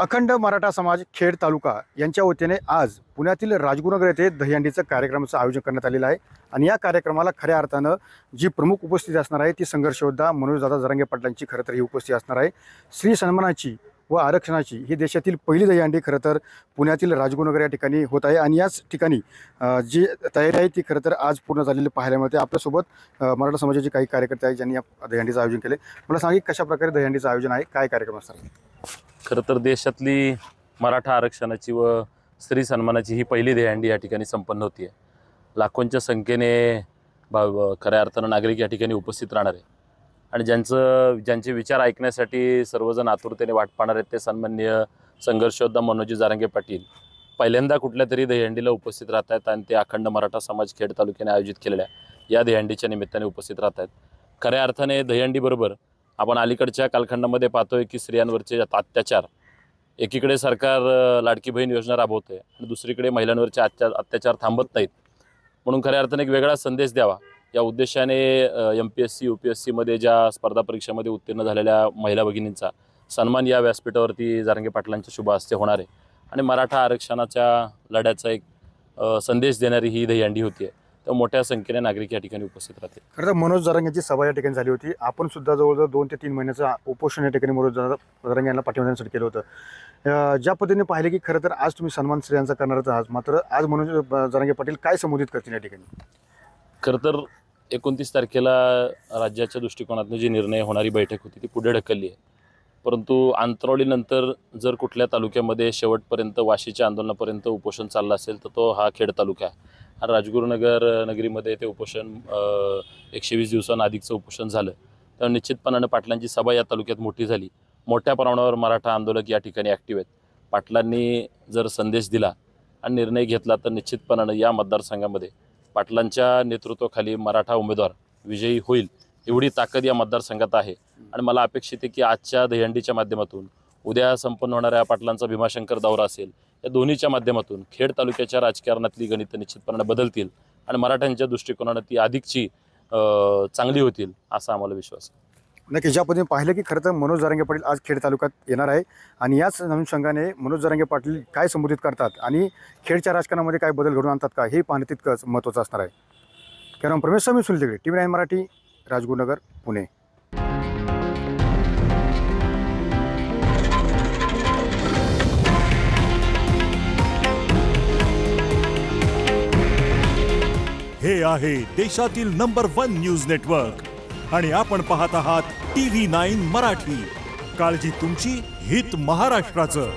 अखंड मराठा समाज खेड तालुका यांच्या वतीने आज पुण्यातील राजगुरुनगर येथे दहीहंडीचं कार्यक्रमाचं आयोजन करण्यात आलेलं आहे आणि या कार्यक्रमाला खऱ्या अर्थानं जी प्रमुख उपस्थिती असणार आहे ती संघर्ष योद्धा मनोजदादा जरांगे पाटलांची खरं तर ही उपस्थिती असणार आहे। स्त्री सन्मानाची व आरक्षणाची ही देशातील पहिली दहीहंडी खरं तर पुण्यातील राजगुरुनगर या ठिकाणी होत आहे आणि याच ठिकाणी जी तयारी आहे ती खरं तर आज पूर्ण झालेली पाहायला मिळते। आपल्यासोबत मराठा समाजाचे काही कार्यकर्ते आहेत ज्यांनी या दहीहंडीचं आयोजन केले। मला सांगा कशा प्रकारे दहीहंडीचं आयोजन आहे, काय कार्यक्रम असणार आहे? खरं तर देशातली मराठा आरक्षणाची व स्त्री सन्मानाची ही पहिली दहीहंडी या ठिकाणी संपन्न होती आहे। लाखोंच्या संख्येने खऱ्या अर्थानं नागरिक या ठिकाणी उपस्थित राहणार आहे आणि ज्यांचे विचार ऐकण्यासाठी सर्वजण आतुरतेने वाट पाहणार आहेत ते सन्माननीय संघर्ष योद्धा मनोजी जरांगे पाटील पहिल्यांदा कुठल्या तरी दहीहंडीला उपस्थित राहत आहेत आणि ते अखंड मराठा समाज खेड तालुक्याने आयोजित केलेल्या या दहीहंडीच्या निमित्ताने उपस्थित राहत आहेत। खऱ्या अर्थाने दहीहंडीबरोबर आपण अलीकडच्या कालखंडामध्ये पाहतोय की स्त्रियांवरचे अत्याचार, एकीकडे सरकार लाडकी बहीण योजना राबवते आणि दुसरीकडे महिलांवरचे अत्याचार थांबत नाहीत। म्हणून खऱ्या अर्थाने एक वेगळा संदेश द्यावा या उद्देशाने MPSC UPSC मध्ये ज्या स्पर्धा परीक्षांमध्ये उत्तीर्ण झालेल्या महिला भगिनींचा सन्मान या व्यासपीठावरती जरांगे पाटलांच्या शुभ हस्ते होणार आहे आणि मराठा आरक्षणाच्या लढ्याचा एक संदेश देणारी ही दहीहंडी होती आहे। तर मोठ्या संख्येने नागरिक या ठिकाणी उपस्थित राहतील। खरं तर मनोज जरांगेंची सभा या ठिकाणी झाली होती। आपण सुद्धा जवळजवळ 2 ते 3 महिन्याचं उपोषण या ठिकाणी मनोज जरांगे यांना पाठिंबा देण्यासाठी केलं होतं। ज्या पद्धतीने पाहिले की खरं तर आज तुम्ही सन्मान स्त्रियांचा करणारच आहात, मात्र आज मनोज जरांगे पाटील काय संबोधित करतील या ठिकाणी? खरं तर 29 तारखेला राज्याच्या दृष्टिकोनातून जी निर्णय होणारी बैठक होती ती पुढे ढकलली आहे, परंतु अंतरावलीनंतर जर कुठल्या तालुक्यामध्ये शेवटपर्यंत वाशीच्या आंदोलनापर्यंत उपोषण चाललं असेल तर तो हा खेड तालुका आहे। आणि राजगुरुनगर नगरीमध्ये ते उपोषण 120 दिवसांना अधिकचं उपोषण झालं तर निश्चितपणानं पाटलांची सभा या तालुक्यात मोठी झाली। मोठ्या प्रमाणावर मराठा आंदोलक या ठिकाणी ॲक्टिव्ह आहेत। पाटलांनी जर संदेश दिला आणि निर्णय घेतला तर निश्चितपणानं या मतदारसंघामध्ये पाटलांच्या नेतृत्वाखाली मराठा उमेदवार विजयी होईल एवढी ताकद या मतदारसंघात आहे। आणि मला अपेक्षित आहे की आजच्या दहीहंडीच्या माध्यमातून उद्या संपन्न होणाऱ्या पाटलांचा भीमाशंकर दौरा असेल या दोन्हीच्या माध्यमातून खेड तालुक्याच्या राजकारणातली गणितं निश्चितपणाने बदलतील आणि मराठ्यांच्या दृष्टिकोनानं ती अधिकची चांगली होतील असा आम्हाला विश्वास आहे। नक्की ज्या पद्धतीने पाहिलं की खरं तर मनोज जरांगे पाटील आज खेड तालुक्यात येणार आहे आणि याच अनुषंगाने मनोज जरांगे पाटील काय संबोधित करतात आणि खेडच्या राजकारणामध्ये काय बदल घडवून आणतात का हे पाहणं तितकंच महत्त्वाचं असणार आहे। कारण प्रमेश स्वामी सुनील TV9 मराठी, राजगुरुनगर, पुणे। हे आहे देशातील नंबर 1 न्यूज नेटवर्क आणि आपण पाहत आहात TV9 मराठी। काळजी तुमची, हित महाराष्ट्राचं।